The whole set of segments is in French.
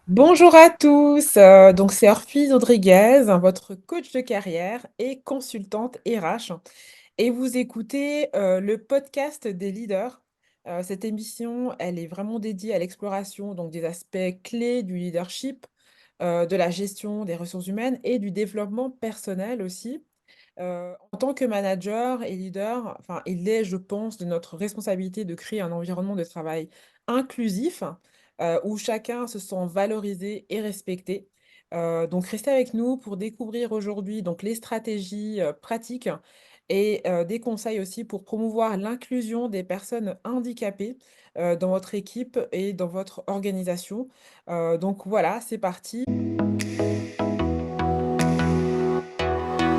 Bonjour à tous, donc c'est Orphise Rodriguez, votre coach de carrière et consultante RH et vous écoutez, le podcast des leaders. Cette émission, elle est vraiment dédiée à l'exploration donc des aspects clés du leadership, de la gestion des ressources humaines et du développement personnel aussi. En tant que manager et leader, enfin, il est, je pense, de notre responsabilité de créer un environnement de travail inclusif, où chacun se sent valorisé et respecté. Donc restez avec nous pour découvrir aujourd'hui donc les stratégies, pratiques et des conseils aussi pour promouvoir l'inclusion des personnes handicapées, dans votre équipe et dans votre organisation. Donc voilà, c'est parti.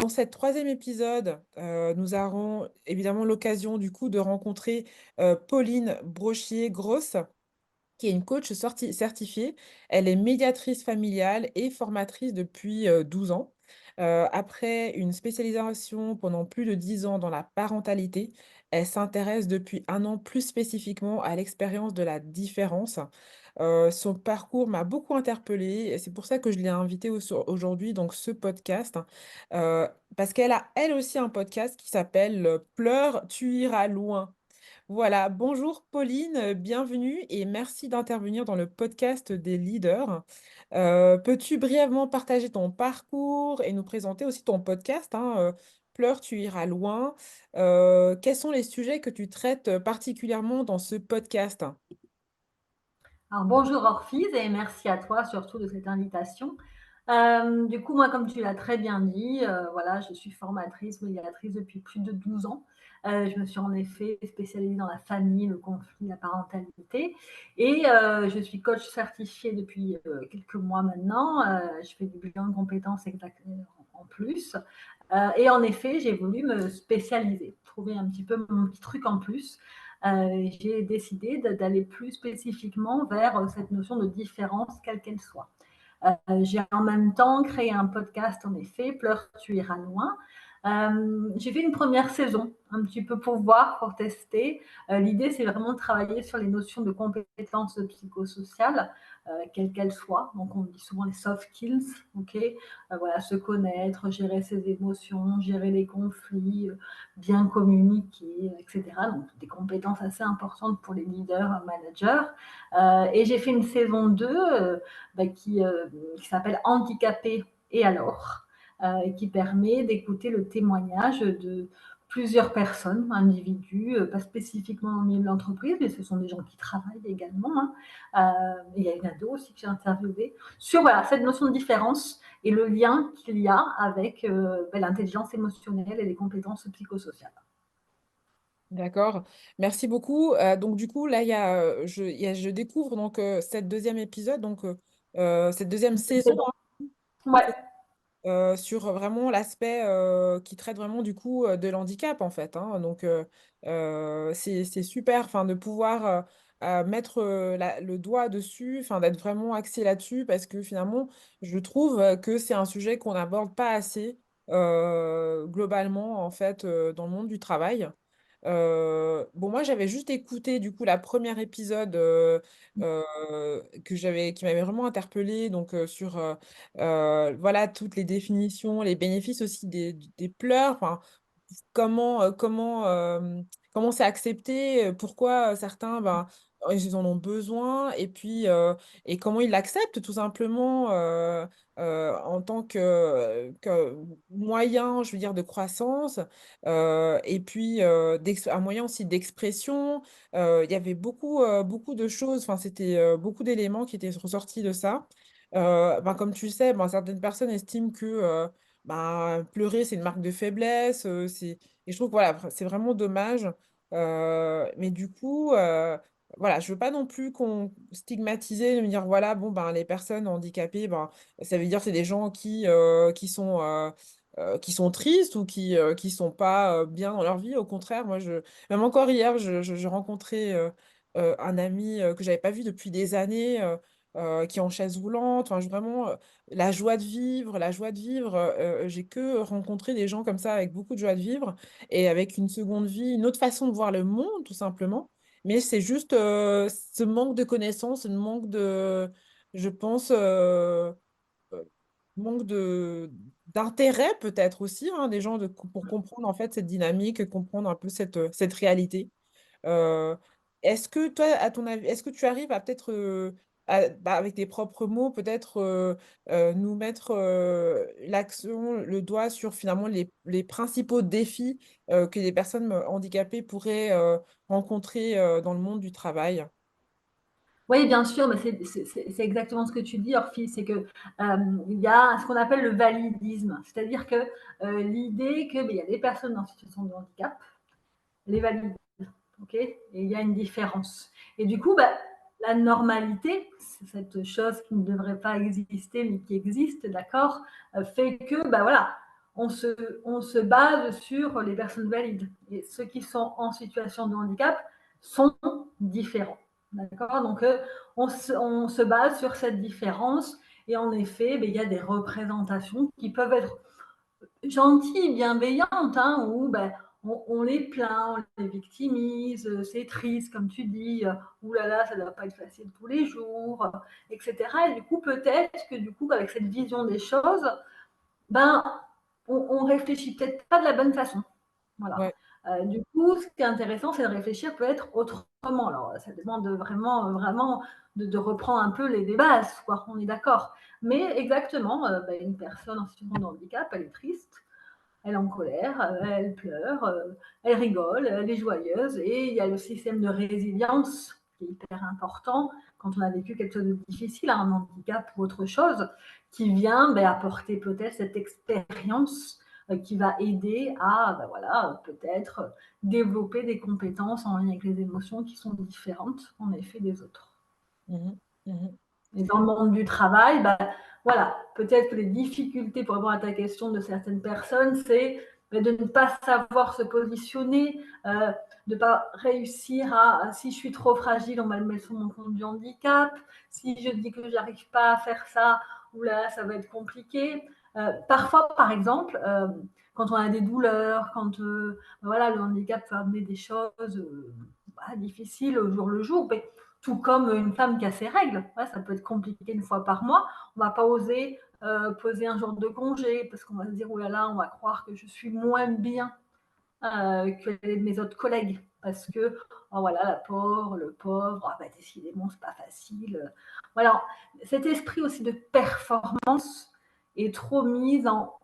Dans cet troisième épisode, nous aurons évidemment l'occasion du coup de rencontrer, Pauline Brochier-Gross, qui est une coach certifiée. Elle est médiatrice familiale et formatrice depuis, 12 ans. Après une spécialisation pendant plus de 10 ans dans la parentalité, elle s'intéresse depuis 1 an plus spécifiquement à l'expérience de la différence. Son parcours m'a beaucoup interpellée et c'est pour ça que je l'ai invitée aujourd'hui, donc ce podcast, parce qu'elle a elle aussi un podcast qui s'appelle, «Pleure, tu iras loin». Voilà, bonjour Pauline, bienvenue et merci d'intervenir dans le podcast des leaders. Peux-tu brièvement partager ton parcours et nous présenter aussi ton podcast, hein, Pleure, tu iras loin. Quels sont les sujets que tu traites particulièrement dans ce podcast? Alors bonjour Orphise et merci à toi surtout de cette invitation. Du coup, moi, comme tu l'as très bien dit, voilà, je suis formatrice, médiatrice depuis plus de 12 ans. Je me suis en effet spécialisée dans la famille, le conflit, la parentalité et je suis coach certifiée depuis, quelques mois maintenant. Je fais du bilan de compétences exactement en plus. Et en effet, j'ai voulu me spécialiser, trouver un petit peu mon petit truc en plus. J'ai décidé d'aller plus spécifiquement vers cette notion de différence, quelle qu'elle soit. J'ai en même temps créé un podcast, en effet, Pleure, tu iras loin. J'ai fait une première saison, un petit peu pour voir, pour tester. L'idée, c'est vraiment de travailler sur les notions de compétences psychosociales, quelles qu'elles soient. Donc, on dit souvent les soft skills, ok. Voilà, se connaître, gérer ses émotions, gérer les conflits, bien communiquer, etc. Donc, des compétences assez importantes pour les leaders, managers. Et j'ai fait une saison 2 qui s'appelle Handicapé et alors, et qui permet d'écouter le témoignage de plusieurs personnes, individus, pas spécifiquement dans le milieu de l'entreprise, mais ce sont des gens qui travaillent également. Hein. Il y a une ado aussi que j'ai interviewée sur voilà, cette notion de différence et le lien qu'il y a avec l'intelligence émotionnelle et les compétences psychosociales. D'accord, merci beaucoup. Donc du coup, là, je découvre donc cette deuxième épisode, donc cette deuxième saison, C'est bon. hein, Ouais. sur vraiment l'aspect, qui traite vraiment du coup, de l'handicap en fait, hein. Donc c'est super, enfin de pouvoir, mettre, le doigt dessus, enfin d'être vraiment axé là-dessus parce que finalement, je trouve, que c'est un sujet qu'on n'aborde pas assez, globalement en fait, dans le monde du travail. Bon moi j'avais juste écouté du coup la première épisode, qui m'avait vraiment interpellée donc sur, voilà, toutes les définitions, les bénéfices aussi des pleurs, enfin, comment c'est accepté, pourquoi, certains, ben, ils en ont besoin et puis, et comment ils l'acceptent tout simplement, en tant que moyen, je veux dire, de croissance, et puis, un moyen aussi d'expression. Il y avait beaucoup de choses, enfin, c'était, beaucoup d'éléments qui étaient ressortis de ça. Ben, comme tu le sais, ben, certaines personnes estiment que, ben, pleurer, c'est une marque de faiblesse, et je trouve que voilà, c'est vraiment dommage. Mais du coup, voilà, je veux pas non plus qu'on stigmatiser, de me dire: «Voilà, bon, ben, les personnes handicapées, ben, ça veut dire c'est des gens qui sont tristes ou qui sont pas, bien dans leur vie». Au contraire, moi, même encore hier, je rencontrais, un ami, que j'avais pas vu depuis des années, qui est en chaise roulante, enfin, vraiment, la joie de vivre, j'ai que rencontré des gens comme ça avec beaucoup de joie de vivre et avec une seconde vie, une autre façon de voir le monde tout simplement. Mais c'est juste, ce manque de connaissances, ce manque de je pense, euh, manque d'intérêt peut-être aussi, hein, des gens pour comprendre en fait cette dynamique, comprendre un peu cette réalité. Euh, Est-ce que toi, à ton avis, est-ce que tu arrives à peut-être, avec tes propres mots, peut-être nous mettre l'accent, le doigt sur finalement les principaux défis que les personnes handicapées pourraient rencontrer dans le monde du travail? Oui, bien sûr, mais c'est exactement ce que tu dis, Orphée, c'est que il y a ce qu'on appelle le validisme, c'est-à-dire que l'idée que il y a des personnes en situation de handicap, les valides, ok, et il y a une différence. Et du coup, la normalité, c'est cette chose qui ne devrait pas exister mais qui existe, d'accord, fait que voilà, on se, on se base sur les personnes valides. Et ceux qui sont en situation de handicap sont différents. D'accord. Donc, on se base sur cette différence. Et en effet, il y a des représentations qui peuvent être gentilles, bienveillantes, hein, où on les plaint, on les victimise, c'est triste, comme tu dis, ouh là là, ça ne doit pas être facile tous les jours, etc. Et du coup, peut-être que du coup, avec cette vision des choses, ben, on réfléchit peut-être pas de la bonne façon. Voilà. Ouais. Du coup, ce qui est intéressant, c'est de réfléchir peut-être autrement. Alors, ça demande vraiment, vraiment de reprendre un peu les bases, quoi. On est d'accord. Mais exactement, une personne en situation de handicap, elle est triste, elle est en colère, elle pleure, elle rigole, elle est joyeuse. Et il y a le système de résilience qui est hyper important quand on a vécu quelque chose de difficile, un handicap ou autre chose, qui vient apporter peut-être cette expérience qui va aider à voilà, peut-être développer des compétences en lien avec les émotions qui sont différentes en effet des autres. Mhm. Mhm. Et dans le monde du travail, voilà, peut-être que les difficultés pour répondre à ta question de certaines personnes, c'est de ne pas savoir se positionner, de ne pas réussir si je suis trop fragile, on va le mettre sur mon compte du handicap, si je dis que je n'arrive pas à faire ça, oula, ça va être compliqué. Parfois, par exemple, quand on a des douleurs, quand voilà, le handicap peut amener des choses difficiles au jour le jour, tout comme une femme qui a ses règles. Ouais, ça peut être compliqué une fois par mois. On ne va pas oser poser un jour de congé parce qu'on va se dire, oh là là, on va croire que je suis moins bien que mes autres collègues. Parce que, oh voilà, la pauvre, le pauvre, décidément, c'est pas facile. Voilà, cet esprit aussi de performance est trop mis en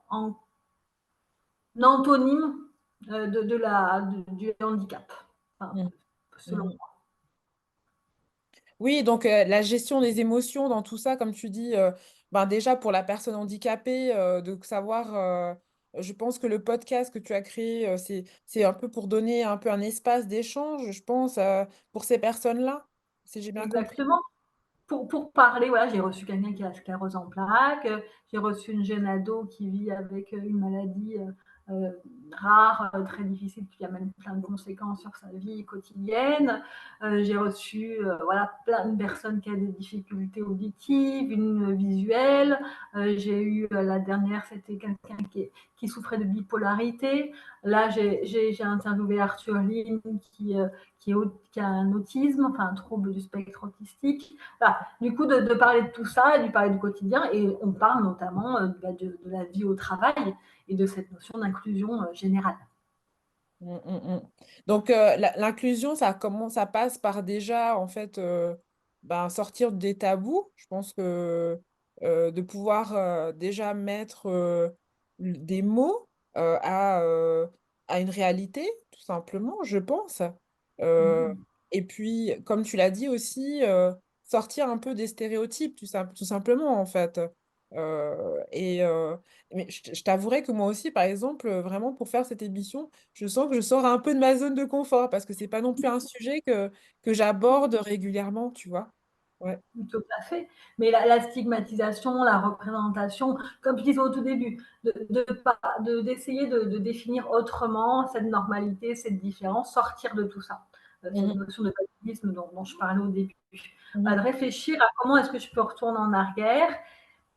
antonyme du handicap, enfin, Mhm. selon Mhm. moi. Oui, donc la gestion des émotions dans tout ça, comme tu dis, ben déjà pour la personne handicapée, de savoir, je pense que le podcast que tu as créé, c'est un peu pour donner un peu un espace d'échange, je pense, pour ces personnes-là, si j'ai bien compris. Exactement. Pour parler, voilà, j'ai reçu quelqu'un qui a la sclérose en plaques, j'ai reçu une jeune ado qui vit avec une maladie rare, très difficile, qui a même plein de conséquences sur sa vie quotidienne. J'ai reçu voilà, plein de personnes qui ont des difficultés auditives, une visuelle. J'ai eu la dernière, c'était quelqu'un qui souffrait de bipolarité. Là, j'ai interviewé Arthur Lim qui a un autisme, enfin un trouble du spectre autistique. Voilà. Du coup, de parler de tout ça, de lui parler du quotidien, et on parle notamment de la vie au travail et de cette notion d'inclusion générale. Mm, mm, mm. Donc l'inclusion, ça passe par déjà en fait ben, sortir des tabous. Je pense que de pouvoir déjà mettre des mots à une réalité, tout simplement, je pense. Euh, Mmh. et puis, comme tu l'as dit aussi, sortir un peu des stéréotypes, tout simplement en fait. Et mais je t'avouerai que moi aussi, par exemple, vraiment pour faire cette émission, je sens que je sors un peu de ma zone de confort parce que c'est pas non plus un sujet que j'aborde régulièrement, tu vois. Ouais. Tout à fait. Mais la stigmatisation, la représentation, comme je disais au tout début, d'essayer de définir autrement cette normalité, cette différence, sortir de tout ça. Cette Mhm, notion de validisme dont je parlais au début. De mhm, réfléchir à comment est-ce que je peux retourner en arrière.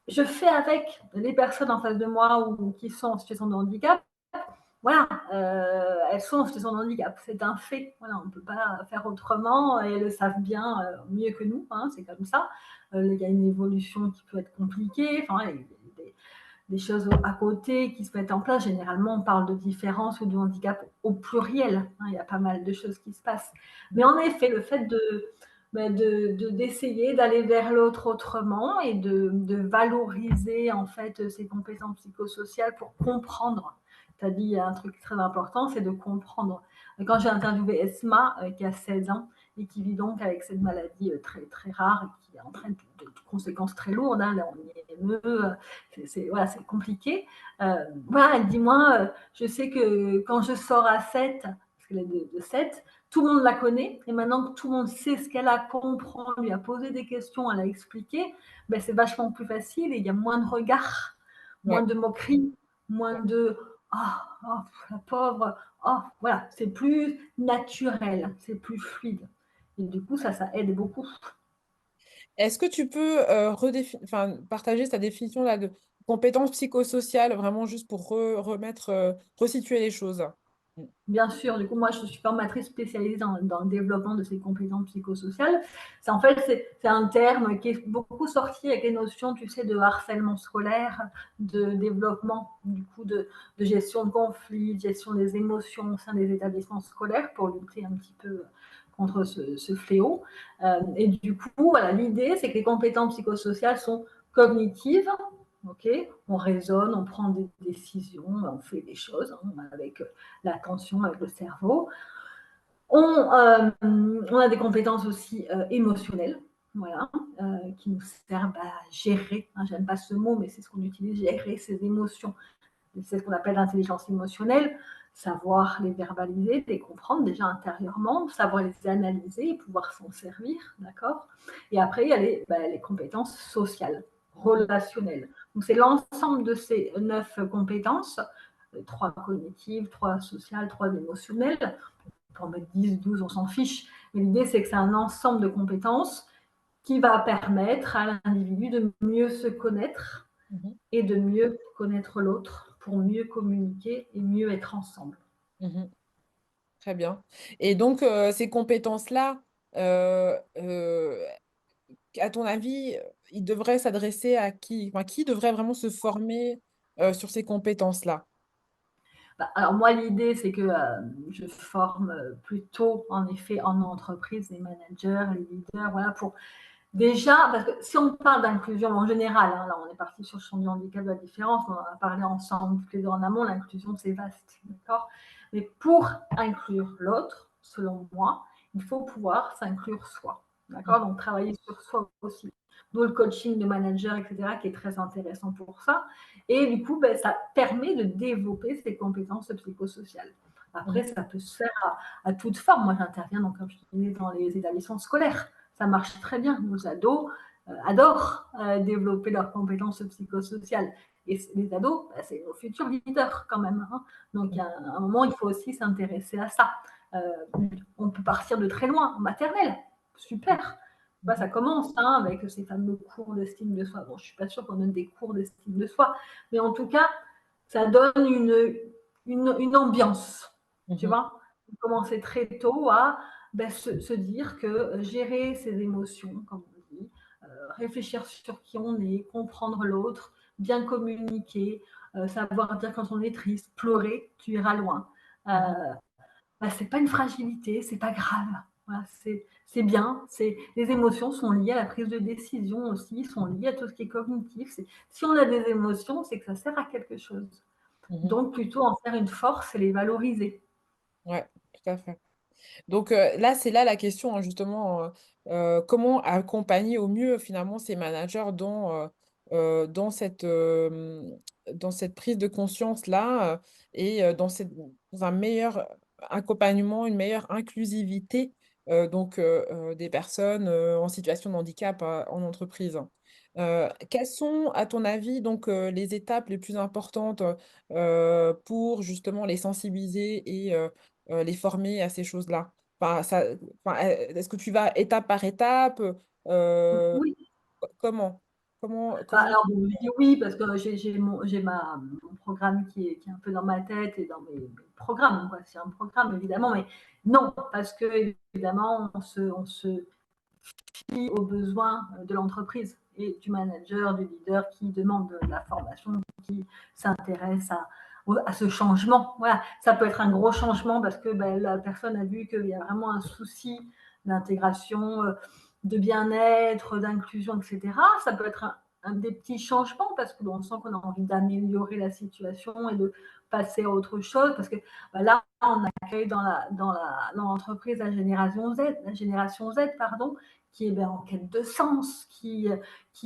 Je fais avec les personnes en face de moi ou qui sont en situation de handicap. Voilà, elles sont en situation de handicap, c'est un fait. Voilà, on ne peut pas faire autrement et elles le savent bien mieux que nous, hein, c'est comme ça. il y a une évolution qui peut être compliquée, enfin, il y a des choses à côté qui se mettent en place. Généralement, on parle de différence ou de handicap au pluriel, hein, il y a pas mal de choses qui se passent. Mais en effet, le fait d'essayer d'aller vers l'autre autrement et de valoriser en fait ses compétences psychosociales pour comprendre. Tu as dit un truc très important, c'est de comprendre. Quand j'ai interviewé Esma, qui a 16 ans et qui vit donc avec cette maladie très, très rare et qui entraîne de conséquences très lourdes, hein, là, on y est émeu, voilà, c'est compliqué. Voilà, elle dit, moi, je sais que quand je sors à 7, parce qu'elle est de 7, tout le monde la connaît, et maintenant que tout le monde sait ce qu'elle a, comprend, lui a posé des questions, elle a expliqué, ben c'est vachement plus facile et il y a moins de regards, moins Ouais. de moqueries, moins de la pauvre, voilà, c'est plus naturel, c'est plus fluide. Et du coup, ça aide beaucoup. Est-ce que tu peux enfin, partager ta définition là, de compétences psychosociales, vraiment juste pour remettre, resituer les choses? Mm. Bien sûr, du coup, moi, je suis formatrice spécialisée dans le développement de ces compétences psychosociales. En fait, c'est un terme qui est beaucoup sorti avec les notions, tu sais, de harcèlement scolaire, de développement, du coup, de gestion de conflits, de gestion des émotions au sein des établissements scolaires pour lutter un petit peu contre ce fléau. Et du coup, voilà, l'idée, c'est que les compétences psychosociales sont cognitives, ok, on raisonne, on prend des décisions, on fait des choses avec l'attention, avec le cerveau. On a des compétences aussi émotionnelles, voilà, qui nous servent à gérer, hein, j'aime pas ce mot, mais c'est ce qu'on utilise, gérer ses émotions. C'est ce qu'on appelle l'intelligence émotionnelle, savoir les verbaliser, les comprendre déjà intérieurement, savoir les analyser et pouvoir s'en servir, d'accord. Et après, il y a les compétences sociales, relationnelles. Donc, c'est l'ensemble de ces 9 compétences, 3 cognitives, 3 sociales, 3 émotionnelles. On peut en mettre 10, 12, on s'en fiche. Mais l'idée, c'est que c'est un ensemble de compétences qui va permettre à l'individu de mieux se connaître Mhm. et de mieux connaître l'autre pour mieux communiquer et mieux être ensemble. Mhm. Très bien. Et donc, ces compétences-là, à ton avis, ils devraient s'adresser à qui? Enfin, qui devrait vraiment se former sur ces compétences-là? Alors moi, l'idée, c'est que je forme plutôt, en effet, en entreprise, les managers, les leaders, voilà, pour déjà, parce que si on parle d'inclusion en général, hein, là on est parti sur le champ du handicap, de la différence, on en a parlé ensemble toutes les deux en amont, l'inclusion c'est vaste, d'accord. Mais pour inclure l'autre, selon moi, il faut pouvoir s'inclure soi, d'accord. Donc travailler sur soi aussi. D'où le coaching de manager, etc., qui est très intéressant pour ça. Et du coup, ben, ça permet de développer ses compétences psychosociales. Après, Mhm. ça peut se faire à toute forme. Moi, j'interviens donc, comme je disais, dans les établissements scolaires. Ça marche très bien. Nos ados adorent développer leurs compétences psychosociales. Et les ados, bah, c'est nos futurs leaders quand même, hein. Donc, il y a un moment, il faut aussi s'intéresser à ça. Euh, on peut partir de très loin, en maternelle. Super. Bah, ça Mhm. commence hein, avec ces fameux cours d'estime de soi. Bon, je ne suis pas sûre qu'on donne des cours d'estime de soi, mais en tout cas, ça donne une ambiance, tu Mhm. vois. Commencer très tôt à se dire que gérer ses émotions, comme on dit, réfléchir sur qui on est, comprendre l'autre, bien communiquer, savoir dire quand on est triste, pleurer, tu iras loin. Mhm. C'est pas une fragilité, c'est pas grave. Voilà, c'est bien. Les émotions sont liées à la prise de décision aussi, sont liées à tout ce qui est cognitif. Si on a des émotions, c'est que ça sert à quelque chose. Mhm. Donc plutôt en faire une force et les valoriser. Ouais, tout à fait. Donc là, c'est là la question, hein, justement, comment accompagner au mieux finalement ces managers euh, dans cette, euh, dans cette prise de conscience-là et dans un meilleur accompagnement, une meilleure inclusivité des personnes en situation de handicap en entreprise. Quelles sont, à ton avis, les étapes les plus importantes pour justement les sensibiliser et les former à ces choses-là? Enfin, est-ce que tu vas étape par étape? euh, Oui, comment? Comment... alors bon, je dis oui parce que j'ai mon programme qui est un peu dans ma tête et dans mes programmes. C'est un programme évidemment, mais non, parce que évidemment, on se aux besoins de l'entreprise et du manager, du leader qui demande de la formation, qui s'intéresse à ce changement. Voilà, ça peut être un gros changement parce que la personne a vu qu'il y a vraiment un souci d'intégration, de bien-être, d'inclusion, etc. Ça peut être un des petits changements parce qu'on sent qu'on a envie d'améliorer la situation et de passer à autre chose parce que là, on accueille dans l'entreprise la génération Z, pardon, qui est en quête de sens, qui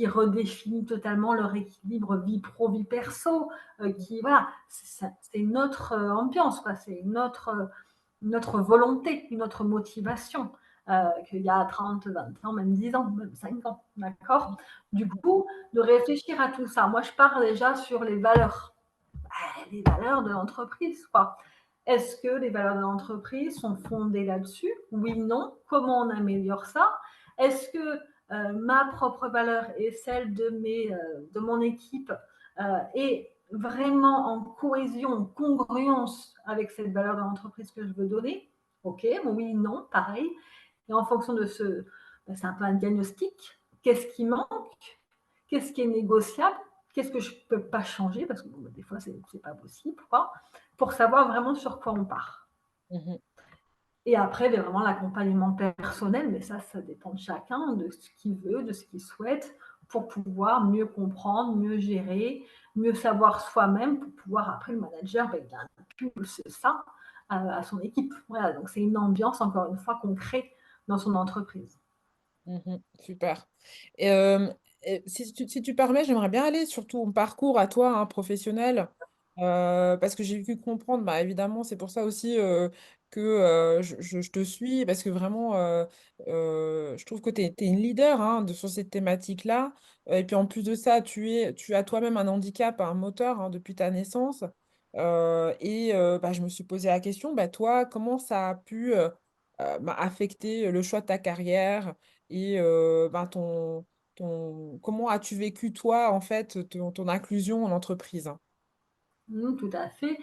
redéfinit totalement leur équilibre vie pro, vie perso, qui, voilà, c'est notre ambiance, quoi, c'est notre volonté, notre motivation. Qu'il y a 30, 20 ans, même 10 ans, même 5 ans, d'accord. Du coup, de réfléchir à tout ça. Moi, je pars déjà sur les valeurs de l'entreprise, quoi. Est-ce que les valeurs de l'entreprise sont fondées là-dessus? Oui, non. Comment on améliore ça? Est-ce que ma propre valeur et celle de mon équipe est vraiment en cohésion, en congruence avec cette valeur de l'entreprise que je veux donner? Ok, oui, non, pareil. Et en fonction de c'est un peu un diagnostic. Qu'est-ce qui manque? Qu'est-ce qui est négociable? Qu'est-ce que je ne peux pas changer? Parce que des fois, ce n'est pas possible, quoi, pour savoir vraiment sur quoi on part. Mhm. Et après, vraiment l'accompagnement personnel, mais ça dépend de chacun, de ce qu'il veut, de ce qu'il souhaite, pour pouvoir mieux comprendre, mieux gérer, mieux savoir soi-même, pour pouvoir, après, le manager, il impulse ça à son équipe. Voilà, donc c'est une ambiance, encore une fois, qu'on crée dans son entreprise. Super. Et, si tu permets, j'aimerais bien aller sur ton parcours à toi, hein, professionnel, parce que j'ai pu comprendre, bah, évidemment, c'est pour ça aussi que je te suis, parce que vraiment, je trouve que tu es une leader, hein, sur cette thématique-là. Et puis en plus de ça, tu as toi-même un handicap, un moteur, hein, depuis ta naissance. Et bah, je me suis posé la question, bah, toi, comment ça a pu bah, affecter le choix de ta carrière? Et ben, comment as-tu vécu toi, en fait, ton inclusion en entreprise? Tout à fait.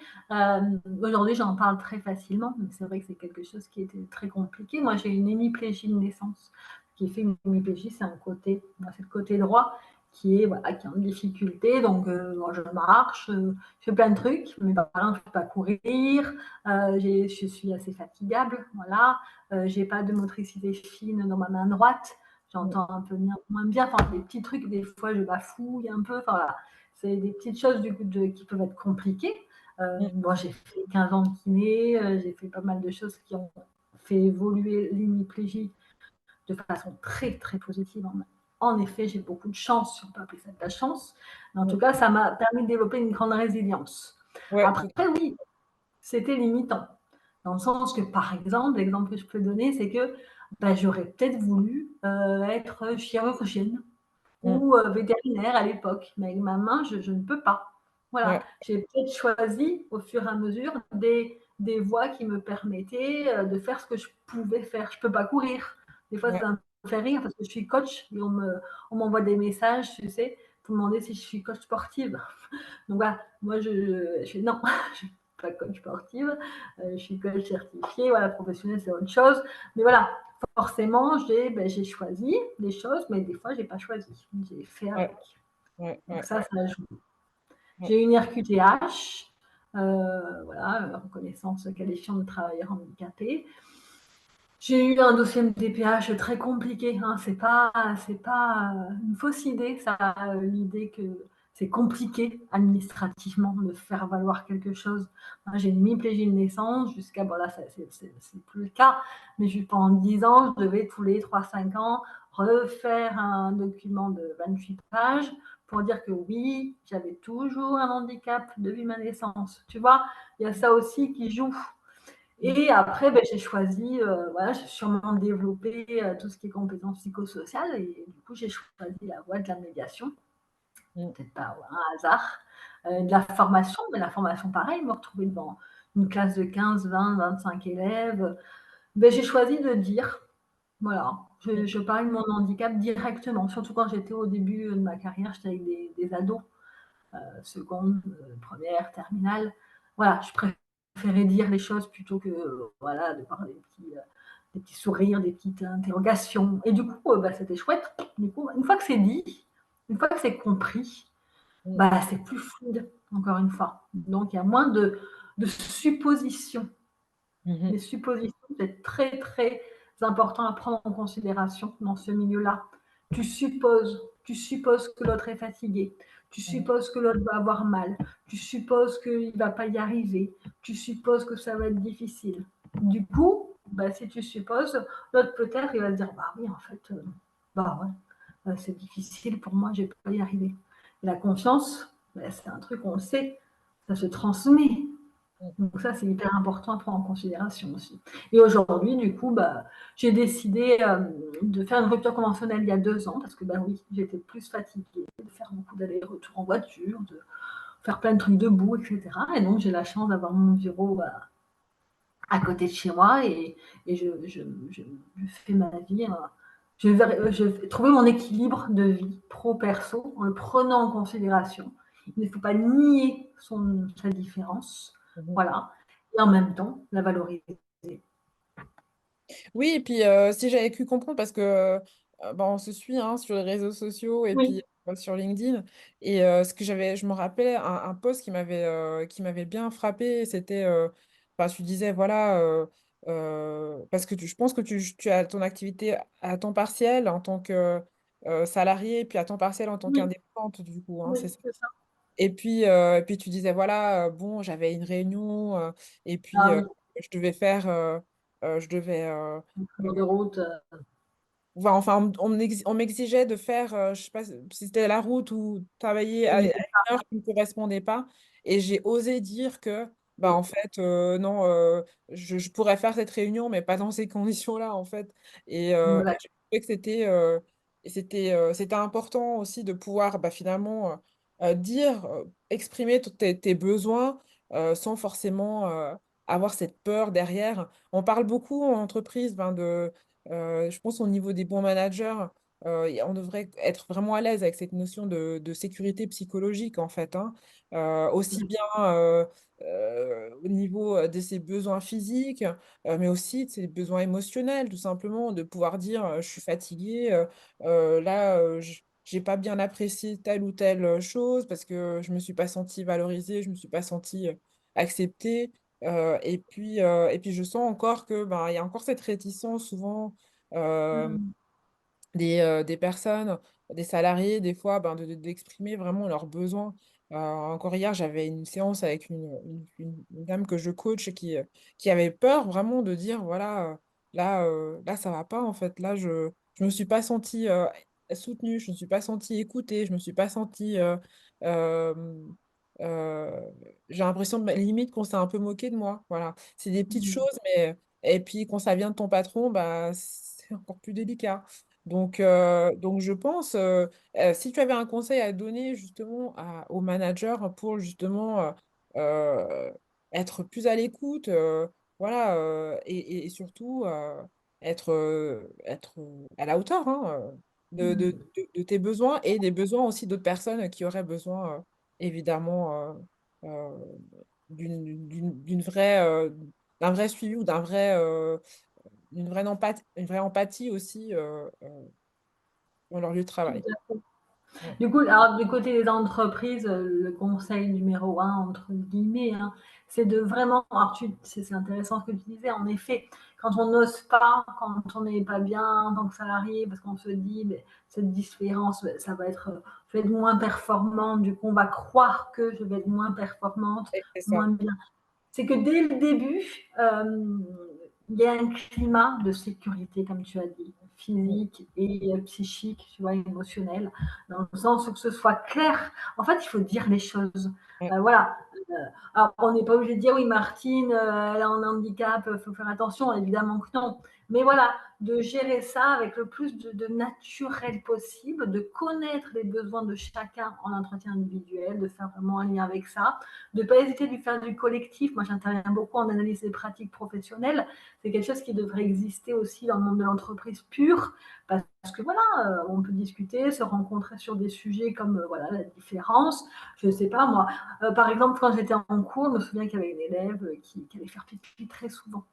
Aujourd'hui, j'en parle très facilement, mais c'est vrai que c'est quelque chose qui était très compliqué. Moi, j'ai une hémiplégie de naissance. Ce qui fait une hémiplégie, c'est c'est le côté droit qui est, voilà, qui est en difficulté. Donc, moi, je marche, je fais plein de trucs, mais par exemple, je ne peux pas courir, je suis assez fatigable, voilà. J'ai pas de motricité fine dans ma main droite, Mmh. j'entends un peu moins bien, enfin, des petits trucs, des fois, je bafouille un peu, enfin, voilà. C'est des petites choses qui peuvent être compliquées. Mmh. Bon, j'ai fait 15 ans de kiné, j'ai fait pas mal de choses qui ont fait évoluer l'hémiplégie de façon très, très positive. En effet, j'ai beaucoup de chance, si on peut appeler ça de la chance, mais en tout Mmh. cas, ça m'a permis de développer une grande résilience. Ouais, Après, oui, c'était limitant, dans le sens que, par exemple, l'exemple que je peux donner, c'est que j'aurais peut-être voulu être chirurgienne mmh, ou vétérinaire à l'époque. Mais avec ma main, je ne peux pas. Voilà, ouais, j'ai peut-être choisi au fur et à mesure des voies qui me permettaient de faire ce que je pouvais faire. Je ne peux pas courir. Des fois, ouais, ça me fait rire parce que je suis coach et on m'envoie des messages, tu sais, pour me demander si je suis coach sportive. Donc voilà, moi, je fais non, je ne suis pas coach sportive, je suis coach certifiée, voilà, professionnelle, c'est autre chose. Mais voilà, forcément, j'ai choisi des choses, mais des fois, je n'ai pas choisi. J'ai fait ouais, avec. ouais, Donc ouais, ça joue. ouais. J'ai une RQTH, voilà, reconnaissance qualifiant de travailleur handicapé. J'ai eu un dossier MDPH très compliqué. Hein. C'est pas une fausse idée, ça, l'idée que c'est compliqué administrativement de faire valoir quelque chose. Moi, j'ai une hémiplégie de naissance jusqu'à, bon là, c'est plus le cas, mais pendant 10 ans, je devais tous les 3-5 ans refaire un document de 28 pages pour dire que oui, j'avais toujours un handicap depuis ma naissance. Tu vois, il y a ça aussi qui joue. Mmh. Et après, j'ai choisi, voilà, j'ai sûrement développé tout ce qui est compétences psychosociales et du coup, j'ai choisi la voie de la médiation, Mmh. peut-être pas un hasard, de la formation, mais la formation, pareil, me retrouver devant une classe de 15, 20, 25 élèves. J'ai choisi de dire, voilà, Mmh. je parle de mon handicap directement, surtout quand j'étais au début de ma carrière, j'étais avec des ados seconde, première, terminale. Voilà, je préférais dire les choses plutôt que voilà, de parler des petits sourires, des petites interrogations. Et du coup, bah, c'était chouette. Du coup, une fois que c'est dit, une fois que c'est compris, Mm. bah, c'est plus fluide, encore une fois. Donc, il y a moins de suppositions. Les Mhm. suppositions, c'est très, très important à prendre en considération dans ce milieu-là. Tu supposes que l'autre est fatigué, tu Mhm. supposes que l'autre va avoir mal, tu supposes qu'il ne va pas y arriver, tu supposes que ça va être difficile. Du coup, bah, si tu supposes, l'autre peut-être il va se dire bah oui, en fait, bah ouais, c'est difficile pour moi, je ne vais pas y arriver. Et la confiance, bah, c'est un truc, on le sait, ça se transmet. Donc ça, c'est hyper important à prendre en considération aussi. Et aujourd'hui, du coup, bah, j'ai décidé de faire une rupture conventionnelle il y a 2 ans, parce que bah oui, j'étais plus fatiguée, de faire beaucoup d'allers-retours en voiture, de faire plein de trucs debout, etc. Et donc, j'ai la chance d'avoir mon bureau à côté de chez moi et je fais ma vie. Je vais trouver mon équilibre de vie pro-perso en le prenant en considération. Il ne faut pas nier sa différence. Mhm. Voilà. Et en même temps, la valoriser. Oui, et puis si j'avais pu comprendre, parce que bah, on se suit hein, sur les réseaux sociaux et puis Oui. sur LinkedIn, et je me rappelais un post qui m'avait bien frappé, c'était, enfin, tu disais, voilà, parce que je pense que tu as ton activité à temps partiel en tant que salarié, puis à temps partiel en tant Oui, qu'indépendante, du coup, hein, oui, c'est ça. c'est ça. Et puis tu disais, voilà, bon, j'avais une réunion, et puis Ah oui, je devais faire, je devais, en cours de route. enfin, on m'exigeait de faire, je sais pas si c'était la route ou travailler à Oui, une c'est heure qui ne me correspondait pas. Et j'ai osé dire que, bah, ça. en fait, non, je pourrais faire cette réunion, mais pas dans ces conditions-là, en fait. Et Exact. je trouvais que c'était important aussi de pouvoir, bah, finalement, dire, exprimer tes besoins sans forcément avoir cette peur derrière. On parle beaucoup en entreprise ben, je pense au niveau des bons managers, on devrait être vraiment à l'aise avec cette notion de sécurité psychologique, en fait, hein. Aussi bien au niveau de ses besoins physiques, mais aussi de ses besoins émotionnels, tout simplement, de pouvoir dire je suis fatigué, là, j'ai pas bien apprécié telle ou telle chose parce que je me suis pas sentie valorisée, je me suis pas sentie acceptée. Et puis je sens encore que, ben, il y a encore cette réticence souvent, hem, Mm. des personnes, des salariés des fois, ben, d'exprimer vraiment leurs besoins. Encore hier, j'avais une séance avec une dame que je coach qui avait peur vraiment de dire: «Voilà, là ça va pas en fait, là je me suis pas sentie, soutenue, je me suis pas sentie écoutée, je me suis pas sentie, hem, heu, j'ai l'impression de limite qu'on s'est un peu moqué de moi». Voilà. C'est des petites Mm. choses, mais et puis quand ça vient de ton patron, bah, c'est encore plus délicat. Donc je pense, si tu avais un conseil à donner justement aux managers pour justement, heu, être plus à l'écoute, voilà, et surtout, être à la hauteur, hein, Mm. de tes besoins et des besoins aussi d'autres personnes qui auraient besoin, évidemment, d'une vraie, d'un vrai suivi ou une vraie empathie aussi, dans leur lieu de Tout travail. à fait. Ouais. Du coup, alors du côté des entreprises, le conseil numéro un entre guillemets, hein, c'est de vraiment alors c'est intéressant ce que tu disais, en effet, quand on n'ose pas, quand on n'est pas bien en tant que salarié, parce qu'on se dit: «Beh, cette différence, beh, ça va être, je vais être moins performante, du coup, on va croire que je vais être moins performante, C'est ça. moins bien». C'est que dès le début, il y a un climat de sécurité, comme tu as dit, Mmh. physique et psychique, tu vois, émotionnel, dans le sens où que ce soit clair. En fait, il faut dire les choses. Ouais. Voilà. Euh, alors, on n'est pas obligé de dire oui, Martine, elle a un handicap, il faut faire attention. Évidemment que non. Mais voilà, de gérer ça avec le plus de naturel possible, de connaître les besoins de chacun en entretien individuel, de faire vraiment un lien avec ça, de ne pas hésiter de faire du collectif. Moi, j'interviens beaucoup en analyse des pratiques professionnelles. C'est quelque chose qui devrait exister aussi dans le monde de l'entreprise pure, parce que voilà, on peut discuter, se rencontrer sur des sujets comme voilà la différence. Je ne sais pas moi. Par exemple, quand j'étais en cours, je me souviens qu'il y avait une élève qui allait faire pipi très souvent.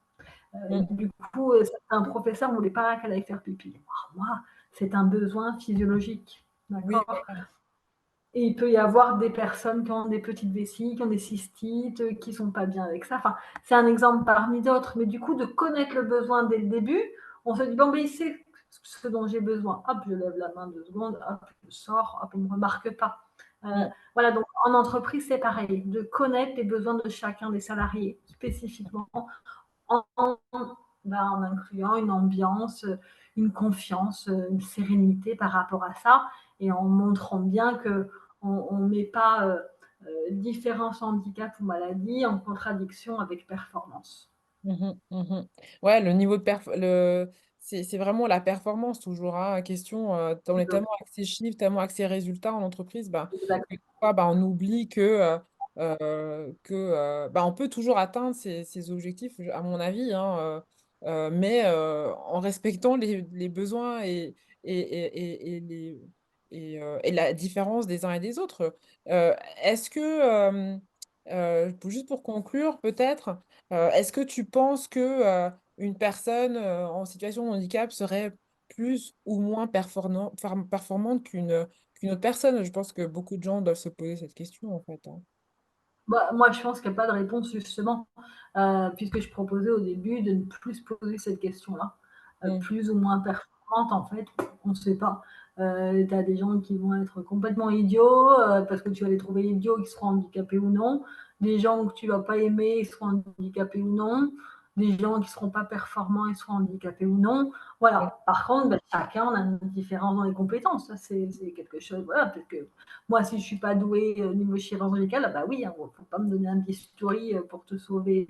Mm. Du coup, certains professeurs ne voulaient pas qu'elle aille faire pipi. Alors moi, c'est un besoin physiologique, Oui, d'accord? voilà. Et il peut y avoir des personnes qui ont des petites vessies, qui ont des cystites, qui sont pas bien avec ça. Enfin, c'est un exemple parmi d'autres. Mais du coup, de connaître le besoin dès le début, on se dit, bon, mais il sait ce dont j'ai besoin. Hop, je lève la main 2 secondes, hop, je sors, hop, on ne me remarque pas. Euh, Mm. voilà, donc en entreprise, c'est pareil, de connaître les besoins de chacun des salariés, spécifiquement, en, ben, en incluant une ambiance, une confiance, une sérénité par rapport à ça, et en montrant bien que on ne met pas différents handicaps ou maladies en contradiction avec performance. Mhm, mhm. Ouais, le niveau de c'est vraiment la performance toujours, hein, question. On est tellement axé chiffres, tellement axé résultats en entreprise, bah, Exactement. quelquefois, bah, on oublie que bah, on peut toujours atteindre ces objectifs, à mon avis, hein, mais en respectant les besoins et la différence des uns et des autres. Est-ce que, juste pour conclure, peut-être, est-ce que tu penses que une personne en situation de handicap serait plus ou moins performante qu'une autre personne? Je pense que beaucoup de gens doivent se poser cette question, en fait, hein. Bah, moi, je pense qu'il n'y a pas de réponse justement, puisque je proposais au début de ne plus se poser cette question-là. Mm. Plus ou moins performante, en fait, on ne sait pas. Tu as des gens qui vont être complètement idiots, parce que tu vas les trouver idiots, qui seront handicapés ou non. Des gens que tu ne vas pas aimer, ils seront handicapés ou non. Des gens qui ne seront pas performants, ils seront handicapés ou non. Mm. Voilà. Par contre, ben, chacun a une différence dans les compétences. Ça, c'est quelque chose. Voilà, parce que moi, si je ne suis pas douée au niveau chirurgical, bah oui, il ne faut pas me donner un bistouri pour te sauver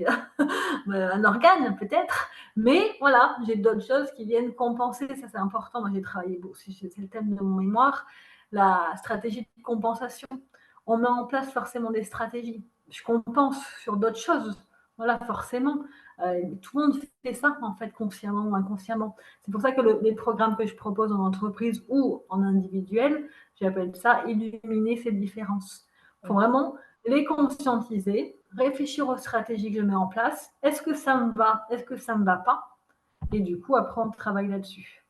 un organe, peut-être. Mais voilà, j'ai d'autres choses qui viennent compenser. Ça, c'est important. Moi, j'ai travaillé, c'est le thème de mon mémoire, la stratégie de compensation. On met en place forcément des stratégies. Je compense sur d'autres choses. Voilà, forcément. Tout le monde fait ça, en fait, consciemment ou inconsciemment. C'est pour ça que les programmes que je propose en entreprise ou en individuel, j'appelle ça illuminer ces différences. Il faut Mm. vraiment les conscientiser, réfléchir aux stratégies que je mets en place. Est-ce que ça me va? Est-ce que ça ne me va pas? Et du coup, après, on travaille là-dessus.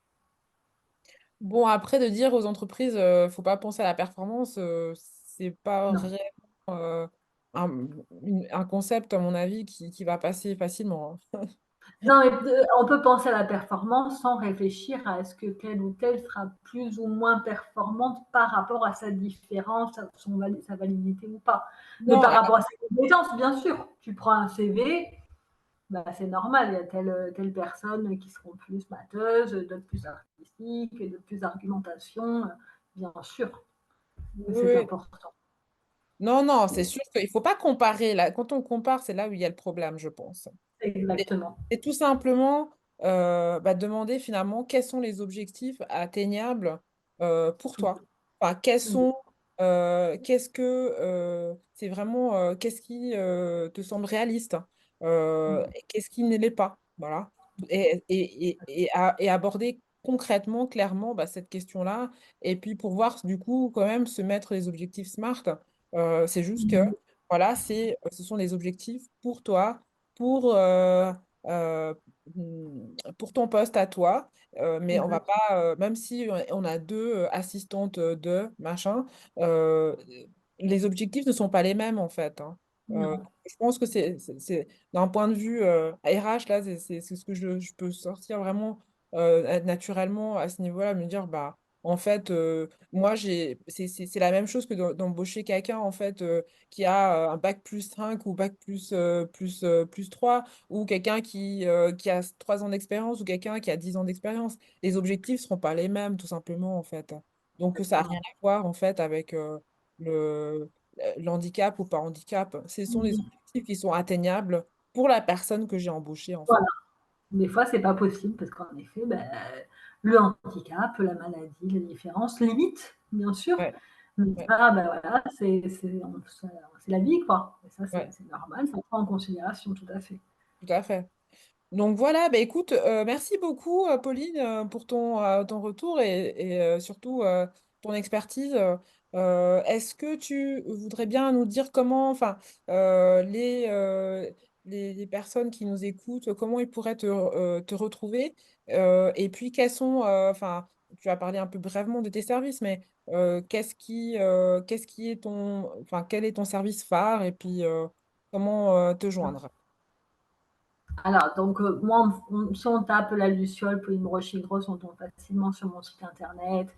Bon, après, de dire aux entreprises, faut pas penser à la performance, c'est pas Non. réellement un, un concept, à mon avis, qui va passer facilement, hein. Non, on peut penser à la performance sans réfléchir à est-ce que telle ou telle sera plus ou moins performante par rapport à sa différence, à sa validité ou pas. Mais Non, par rapport à ses compétences, bien sûr. Tu prends un CV, bah, c'est normal, il y a telle personne qui seront plus matheuses, d'autres plus artistiques, d'autres plus argumentation, bien sûr, oui, c'est oui. important. Non, non, c'est sûr qu'il faut pas comparer. Là. Quand on compare, c'est là où il y a le problème, je pense. Et, Exactement. et tout simplement bah, demander finalement quels sont les objectifs atteignables pour toi. Enfin, qu'est-ce que c'est vraiment qu'est-ce qui te semble réaliste et qu'est-ce qui ne l'est pas. Voilà. Et aborder concrètement, clairement bah, cette question-là. Et puis pour voir du coup quand même se mettre les objectifs SMART. C'est juste que voilà, ce sont des objectifs pour toi, pour euh, pour ton poste à toi, mais on va Exact. pas, même si on a deux assistantes de machin, euh, les objectifs ne sont pas les mêmes en fait, hein. Non. Je pense que d'un point de vue RH, là, c'est ce que je peux sortir vraiment naturellement à ce niveau-là, me dire, bah, en fait, moi, c'est la même chose que d'embaucher quelqu'un en fait, qui a un bac plus 5 ou bac plus 3 ou quelqu'un qui a 3 ans d'expérience ou quelqu'un qui a 10 ans d'expérience. Les objectifs ne seront pas les mêmes, tout simplement, en fait. Donc, ça n'a rien Exactement. à voir, en fait, avec le handicap ou pas handicap. Ce sont des objectifs qui sont atteignables pour la personne que j'ai embauchée, en fait. Voilà. Des fois, c'est pas possible parce qu'en effet, ben, le handicap, la maladie, les différences limitent, bien sûr. Ouais, Mais ouais, ça, ben voilà, c'est la vie, quoi. Et ça, ouais, c'est normal, ça prend en considération, tout à fait. tout à fait. Donc voilà, bah écoute, merci beaucoup Pauline pour ton retour et surtout ton expertise. Est-ce que tu voudrais bien nous dire comment, enfin, les personnes qui nous écoutent, comment ils pourraient te retrouver? Et puis, enfin, tu as parlé un peu brièvement de tes services, mais qu'est-ce qui est enfin, quel est ton service phare? Et puis, comment te joindre? Alors, donc, moi, si on tape la Luciole, Pauline Brochet-Grosse, on tombe facilement sur mon site internet,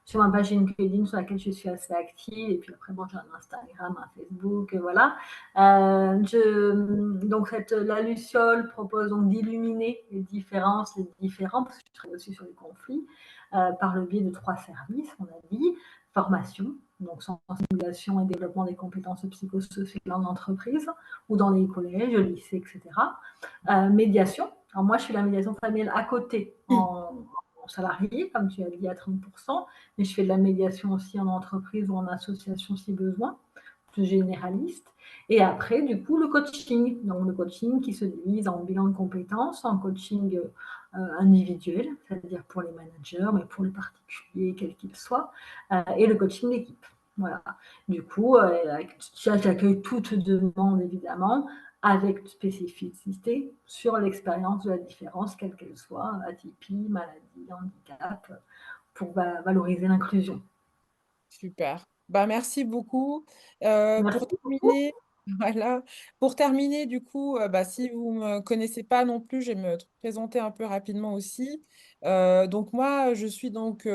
sur ma page LinkedIn sur laquelle je suis assez active. Et puis après, bon, j'ai un Instagram, un Facebook, voilà. Donc, la Luciole propose donc d'illuminer les différences, les différents, parce que je travaille aussi sur les conflits, par le biais de 3 services, on a dit. Formation, donc sensibilisation et développement des compétences psychosociales en entreprise ou dans les collèges, lycées, etc. Médiation. Alors moi, je fais la médiation familiale à côté en salarié, comme tu as dit, à 30%, mais je fais de la médiation aussi en entreprise ou en association si besoin, plus généraliste. Et après, du coup, le coaching. Donc, le coaching qui se divise en bilan de compétences, en coaching individuel, c'est-à-dire pour les managers, mais pour les particuliers, quels qu'ils soient, et le coaching d'équipe. Voilà. Du coup, j'accueille toute demande, évidemment, avec spécificité sur l'expérience de la différence, quelle qu'elle soit, atypie, maladie, handicap, pour valoriser l'inclusion. Super. Bah, merci beaucoup. Pour Merci beaucoup. terminer, voilà, pour terminer, du coup, bah, si vous ne me connaissez pas non plus, je vais me présenter un peu rapidement aussi. Donc moi, je suis donc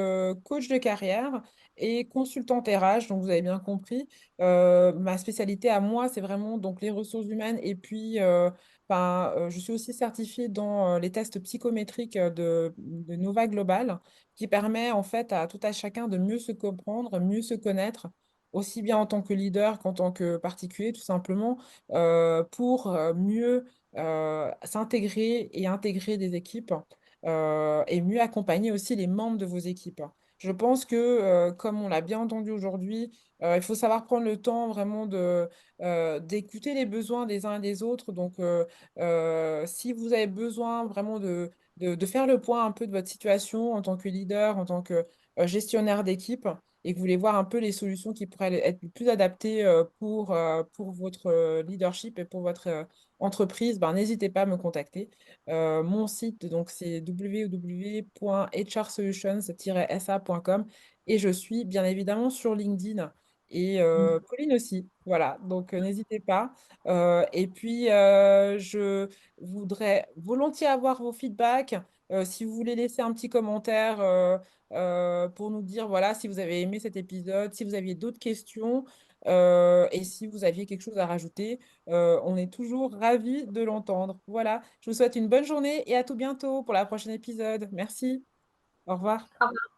coach de carrière et consultante RH, donc vous avez bien compris. Ma spécialité à moi, c'est vraiment donc les ressources humaines et puis enfin, je suis aussi certifiée dans les tests psychométriques de Nova Global qui permet en fait à tout à chacun de mieux se comprendre, mieux se connaître, aussi bien en tant que leader qu'en tant que particulier, tout simplement, pour mieux s'intégrer et intégrer des équipes et mieux accompagner aussi les membres de vos équipes. Je pense que, comme on l'a bien entendu aujourd'hui, il faut savoir prendre le temps vraiment d'écouter les besoins des uns et des autres. Donc, si vous avez besoin vraiment de faire le point un peu de votre situation en tant que leader, en tant que gestionnaire d'équipe, et que vous voulez voir un peu les solutions qui pourraient être les plus adaptées pour votre leadership et pour votre entreprise, ben, n'hésitez pas à me contacter. Mon site, donc, c'est www.hrsolutions-sa.com et je suis bien évidemment sur LinkedIn et Pauline aussi. Voilà, donc n'hésitez pas. Et puis, je voudrais volontiers avoir vos feedbacks. Si vous voulez laisser un petit commentaire pour nous dire voilà, si vous avez aimé cet épisode, si vous aviez d'autres questions et si vous aviez quelque chose à rajouter, on est toujours ravis de l'entendre. Voilà, je vous souhaite une bonne journée et à tout bientôt pour la prochaine épisode. Merci, au revoir. Au revoir.